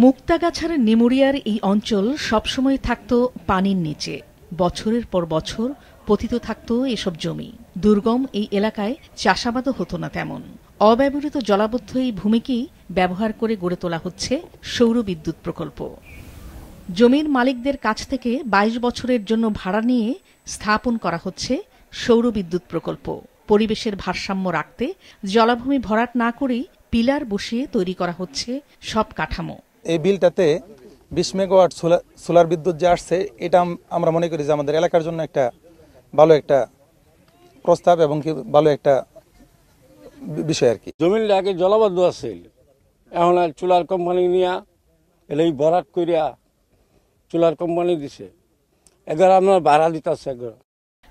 মুক্তাগাছার নিমুরিয়ার এই অঞ্চল সবসময় থাকত পানির নিচে। বছরের পর বছর পতিত থাকত এসব জমি। দুর্গম এই এলাকায় চাষাবাদও হতো না তেমন। অব্যবহৃত জলাবদ্ধ এই ভূমিকেই ব্যবহার করে গড়ে তোলা হচ্ছে সৌর বিদ্যুৎ প্রকল্প। জমির মালিকদের কাছ থেকে ২২ বছরের জন্য ভাড়া নিয়ে স্থাপন করা হচ্ছে সৌর বিদ্যুৎ প্রকল্প। পরিবেশের ভারসাম্য রাখতে জলাভূমি ভরাট না করেই পিলার বসিয়ে তৈরি করা হচ্ছে সব কাঠামো। এই বিলটাতে ২০ মেগাওয়াট সোলার বিদ্যুৎ যে আসছে, এটা আমরা মনে করি যে আমাদের এলাকার জন্য একটা ভালো একটা প্রস্তাব এবং কি ভালো একটা বিষয় আর কি। জমির আগে জলাবদ্ধ আছে, এখন চুলার কোম্পানি নিয়ে এলে ভরাট করিয়া চুলার কোম্পানি দিছে, এগারো আপনার ভাড়া দিতেছে।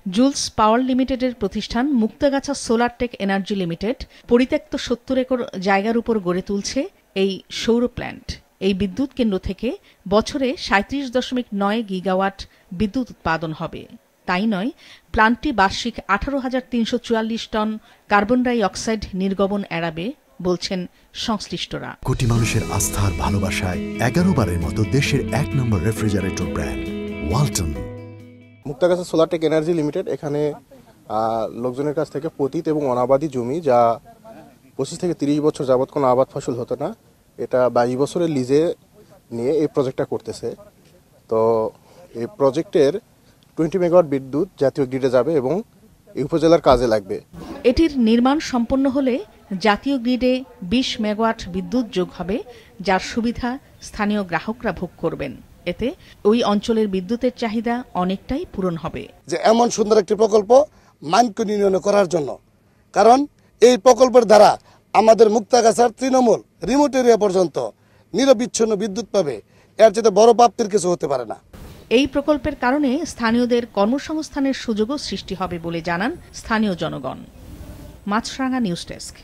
জুলস পাওয়ার লিমিটেডের প্রতিষ্ঠান Muktagacha solar tech energy limited পরিত্যক্ত ৭০ একর জায়গার উপর গড়ে তুলছে এই সৌর প্ল্যান্ট। এই বিদ্যুৎ কেন্দ্র থেকে বছরে ৩৭.৯ গিগাওয়াট বিদ্যুৎ উৎপাদন হবে। তাই নয়, প্ল্যান্টটি বার্ষিক ১৮,৩৪৪ টন কার্বন ডাই অক্সাইড নির্গমন এড়াবে বলছেন সংশ্লিষ্টরা। কোটি মানুষের আস্থার ভালোবাসায় ১১ বারের মতো দেশের ১ নম্বর refrigerator brand Walton. Muktagachha solar tech energy limited এখানে লোকজনের কাছ থেকে পতিত এবং অনাবাদি জমি, যা ২৫ থেকে ৩০ বছর যাবৎ কোনো আবাদ ফসল হতো না, এটা ২২ বছরের লিজে নিয়ে এই প্রজেক্টটা করতেছে। তো এই প্রজেক্টের 20 মেগাওয়াট বিদ্যুৎ জাতীয় গ্রিডে যাবে এবং এই উপজেলার কাজে লাগবে। এটির নির্মাণ সম্পন্ন হলে জাতীয় গ্রিডে ২০ মেগাওয়াট বিদ্যুৎ যোগ হবে, যার সুবিধা স্থানীয় গ্রাহকরা ভোগ করবেন। এতে ওই অঞ্চলের বিদ্যুতের চাহিদা অনেকটাই পূরণ হবে। যে এমন সুন্দর একটি প্রকল্প মাইক্রো ইউনিয়নে করার জন্য, কারণ এই প্রকল্পের দ্বারা আমাদের মুক্তাগাছার তৃণমূল রিমোট এরিয়া পর্যন্ত নিরবিচ্ছিন্ন বিদ্যুৎ পাবে। এর চেয়ে বড় প্রাপ্তির কিছু হতে পারে না। এই প্রকল্পের কারণে স্থানীয়দের কর্মসংস্থানের সুযোগও সৃষ্টি হবে বলে জানান স্থানীয় জনগণ। মাছরাঙা নিউজ ডেস্ক।